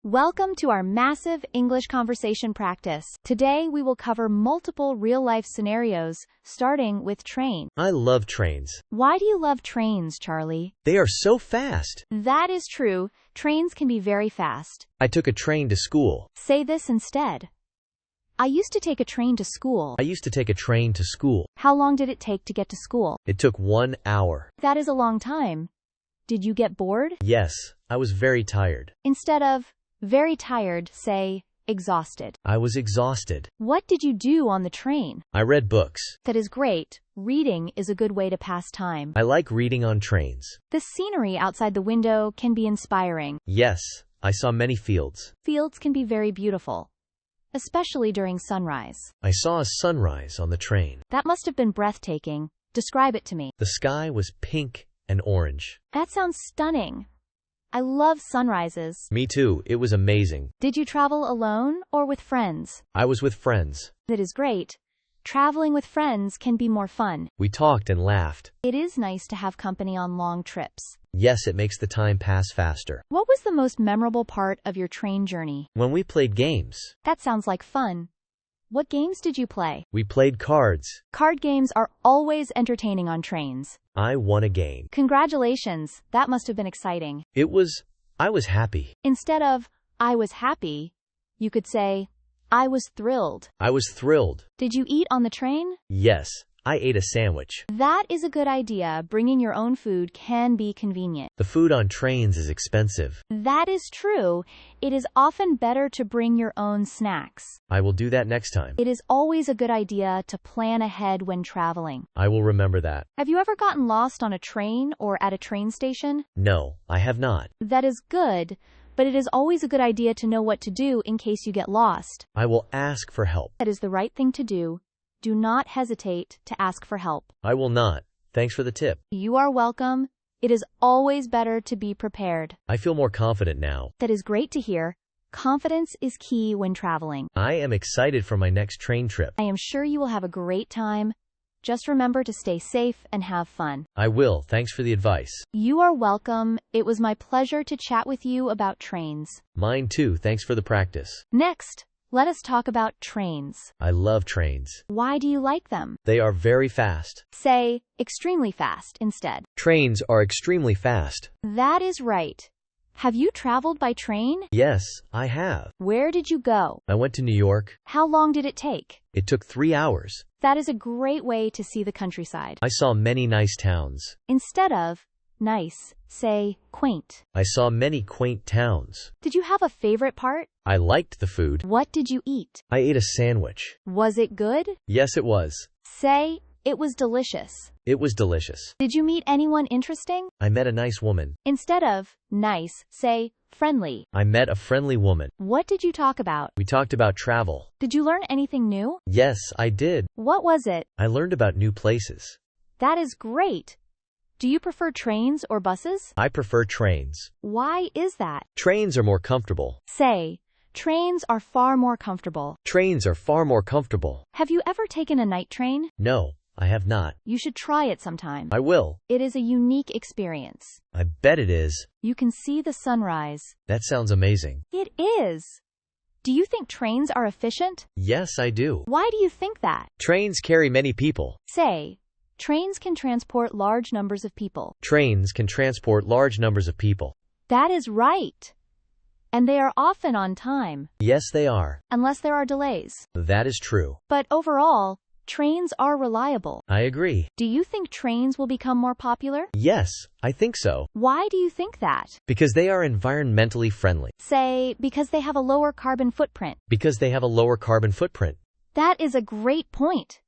Welcome to our massive English conversation practice. Today we will cover multiple real-life scenarios, starting with train. I love trains. Why do you love trains, Charlie? They are so fast. That is true. Trains can be very fast. I took a train to school. Say this instead. I used to take a train to school. I used to take a train to school. How long did it take to get to school? It took 1 hour. That is a long time. Did you get bored? Yes, I was very tired. Instead of very tired, say exhausted. I was exhausted. What did you do on the train? I read books. That is great. Reading is a good way to pass time. I like reading on trains. The scenery outside the window can be inspiring. Yes, I saw many fields. Fields can be very beautiful, especially during sunrise. I saw a sunrise on the train. That must have been breathtaking. Describe it to me. The sky was pink and orange. That sounds stunning. I love sunrises. Me too, it was amazing. Did you travel alone or with friends? I was with friends. That is great. Traveling with friends can be more fun. We talked and laughed. It is nice to have company on long trips. Yes, it makes the time pass faster. What was the most memorable part of your train journey? When we played games. That sounds like fun. What games did you play? We played cards. Card games are always entertaining on trains. I won a game. Congratulations, that must have been exciting. I was happy. Instead of, I was happy, you could say, I was thrilled. I was thrilled. Did you eat on the train? Yes, I ate a sandwich. That is a good idea. Bringing your own food can be convenient. The food on trains is expensive. That is true. It is often better to bring your own snacks. I will do that next time. It is always a good idea to plan ahead when traveling. I will remember that. Have you ever gotten lost on a train or at a train station? No, I have not. That is good, but it is always a good idea to know what to do in case you get lost. I will ask for help. That is the right thing to do. Do not hesitate to ask for help. I will not. Thanks for the tip. You are welcome. It is always better to be prepared. I feel more confident now. That is great to hear. Confidence is key when traveling. I am excited for my next train trip. I am sure you will have a great time. Just remember to stay safe and have fun. I will. Thanks for the advice. You are welcome. It was my pleasure to chat with you about trains. Mine too. Thanks for the practice. Next, let us talk about trains. I love trains. Why do you like them? They are very fast. Say, extremely fast instead. Trains are extremely fast. That is right. Have you traveled by train? Yes, I have. Where did you go? I went to New York. How long did it take? It took 3 hours. That is a great way to see the countryside. I saw many nice towns. Instead of nice, say quaint. I saw many quaint towns. Did you have a favorite part? I liked the food. What did you eat? I ate a sandwich. Was it good? Yes, it was. Say, it was delicious. It was delicious. Did you meet anyone interesting? I met a nice woman. Instead of nice, say friendly. I met a friendly woman. What did you talk about? We talked about travel. Did you learn anything new? Yes, I did. What was it? I learned about new places. That is great. Do you prefer trains or buses? I prefer trains. Why is that? Trains are more comfortable. Say, trains are far more comfortable. Trains are far more comfortable. Have you ever taken a night train? No, I have not. You should try it sometime. I will. It is a unique experience. I bet it is. You can see the sunrise. That sounds amazing. It is. Do you think trains are efficient? Yes, I do. Why do you think that? Trains carry many people. Say, trains can transport large numbers of people. Trains can transport large numbers of people. That is right. And they are often on time. Yes, they are. Unless there are delays. That is true. But overall, trains are reliable. I agree. Do you think trains will become more popular? Yes, I think so. Why do you think that? Because they are environmentally friendly. Say, because they have a lower carbon footprint. Because they have a lower carbon footprint. That is a great point.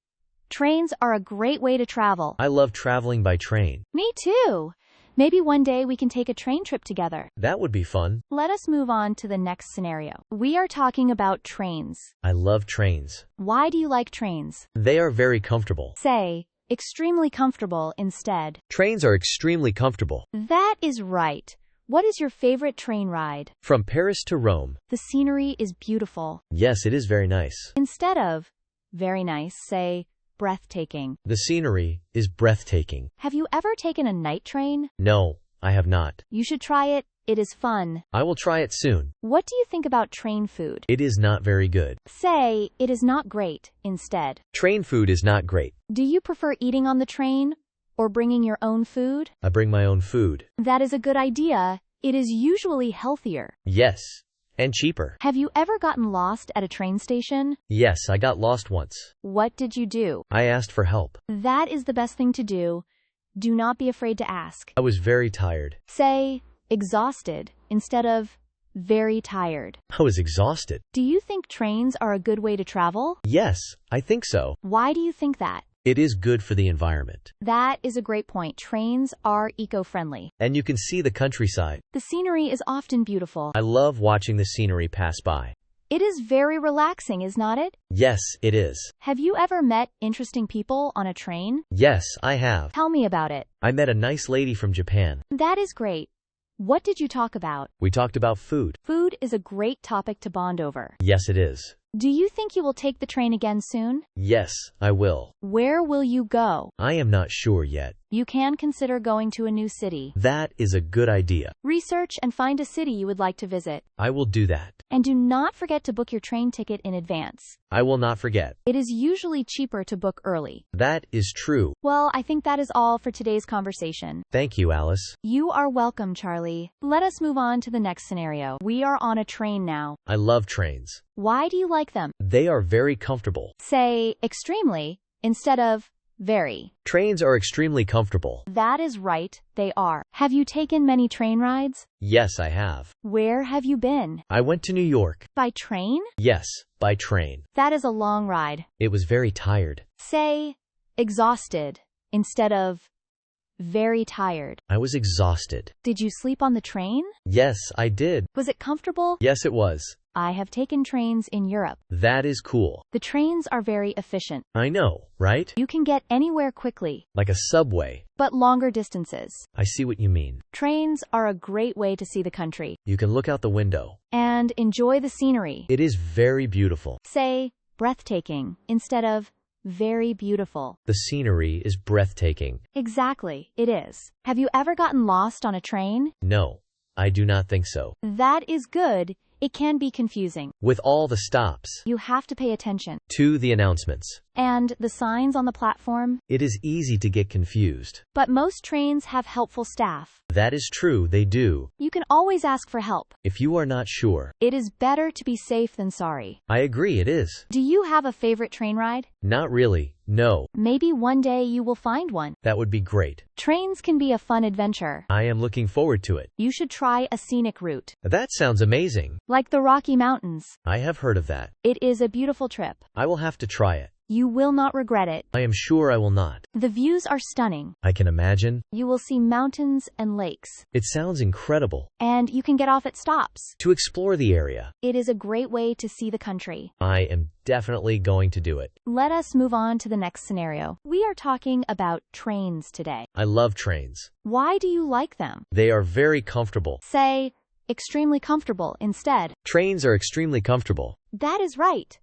Trains are a great way to travel. I love traveling by train. Me too. Maybe one day we can take a train trip together. That would be fun. Let us move on to the next scenario. We are talking about trains. I love trains. Why do you like trains? They are very comfortable. Say, extremely comfortable instead. Trains are extremely comfortable. That is right. What is your favorite train ride? From Paris to Rome. The scenery is beautiful. Yes, it is very nice. Instead of very nice, say breathtaking. The scenery is breathtaking. Have you ever taken a night train? No, I have not. You should try it. it is fun. I will try it soon. What do you think about train food? It is not very good. Say, it is not great, instead. Train food is not great. Do you prefer eating on the train or bringing your own food? I bring my own food. That is a good idea. It is usually healthier. Yes. And cheaper. Have you ever gotten lost at a train station? Yes, I got lost once. What did you do? I asked for help. That is the best thing to do. Do not be afraid to ask. I was very tired. Say, exhausted, instead of very tired. I was exhausted. Do you think trains are a good way to travel? Yes, I think so. Why do you think that? It is good for the environment. That is a great point. Trains are eco-friendly. And you can see the countryside. The scenery is often beautiful. I love watching the scenery pass by. It is very relaxing, is not it? Yes, it is. Have you ever met interesting people on a train? Yes, I have. Tell me about it. I met a nice lady from Japan. That is great. What did you talk about? We talked about food. Food is a great topic to bond over. Yes, it is. Do you think you will take the train again soon? Yes, I will. Where will you go? I am not sure yet. You can consider going to a new city. That is a good idea. Research and find a city you would like to visit. I will do that. And do not forget to book your train ticket in advance. I will not forget. It is usually cheaper to book early. That is true. Well, I think that is all for today's conversation. Thank you, Alice. You are welcome, Charlie. Let us move on to the next scenario. We are on a train now. I love trains. Why do you like them? They are very comfortable. Say, extremely, instead of very. Trains are extremely comfortable. That is right, they are. Have you taken many train rides? Yes, I have. Where have you been? I went to New York. By train? Yes, by train. That is a long ride. It was very tired. Say, exhausted, instead of very tired. I was exhausted. Did you sleep on the train? Yes, I did. Was it comfortable? Yes, it was. I have taken trains in Europe. That is cool. The trains are very efficient. I know, right? You can get anywhere quickly, Like a subway. but longer distances. I see what you mean. Trains are a great way to see the country You can look out the window. and enjoy the scenery. It is very beautiful. Say, breathtaking, instead of very beautiful. The scenery is breathtaking. Exactly, it is. Have you ever gotten lost on a train? No, I do not think so. That is good. It can be confusing. With all the stops, You have to pay attention. to the announcements, And the signs on the platform? it is easy to get confused. But most trains have helpful staff. That is true, they do. You can always ask for help. If you are not sure, It is better to be safe than sorry. I agree it is. Do you have a favorite train ride? Not really, no. Maybe one day you will find one. That would be great. Trains can be a fun adventure. I am looking forward to it. You should try a scenic route, That sounds amazing. like the Rocky Mountains. I have heard of that. It is a beautiful trip. I will have to try it. You will not regret it. I am sure I will not. The views are stunning. I can imagine. You will see mountains and lakes. It sounds incredible. And you can get off at stops. To explore the area, It is a great way to see the country. I am definitely going to do it. Let us move on to the next scenario. We are talking about trains today. I love trains. Why do you like them? They are very comfortable. Say, extremely comfortable instead. Trains are extremely comfortable. That is right.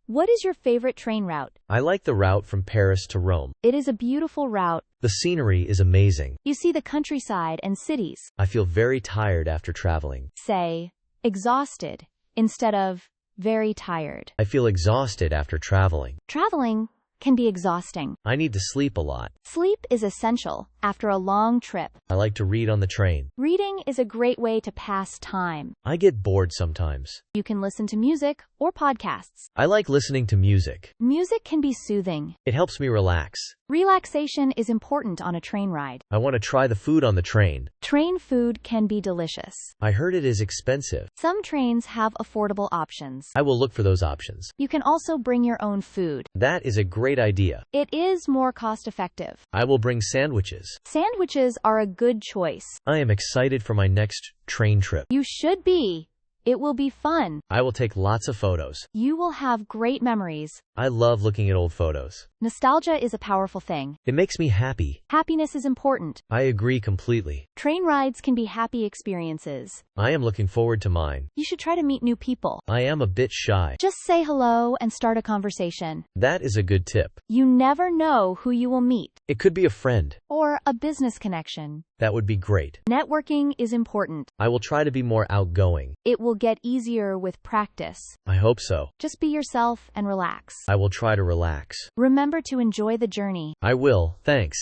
What is your favorite train route? I like the route from Paris to Rome. It is a beautiful route. The scenery is amazing. You see the countryside and cities. I feel very tired after traveling. Say, exhausted, instead of very tired. I feel exhausted after traveling. Traveling can be exhausting. I need to sleep a lot. Sleep is essential after a long trip. I like to read on the train. Reading is a great way to pass time. I get bored sometimes. You can listen to music or podcasts. I like listening to music. Music can be soothing. It helps me relax. Relaxation is important on a train ride. I want to try the food on the train. Train food can be delicious. I heard it is expensive. Some trains have affordable options. I will look for those options. You can also bring your own food. That is a great idea. It is more cost-effective. I will bring sandwiches. Sandwiches are a good choice. I am excited for my next train trip. You should be. It will be fun. I will take lots of photos. You will have great memories. I love looking at old photos. Nostalgia is a powerful thing. It makes me happy. Happiness is important. I agree completely. Train rides can be happy experiences. I am looking forward to mine. You should try to meet new people. I am a bit shy. Just say hello and start a conversation. That is a good tip. You never know who you will meet. It could be a friend. Or a business connection. That would be great. Networking is important. I will try to be more outgoing. It will get easier with practice. I hope so. Just be yourself and relax. I will try to relax. Remember to enjoy the journey. I will, thanks.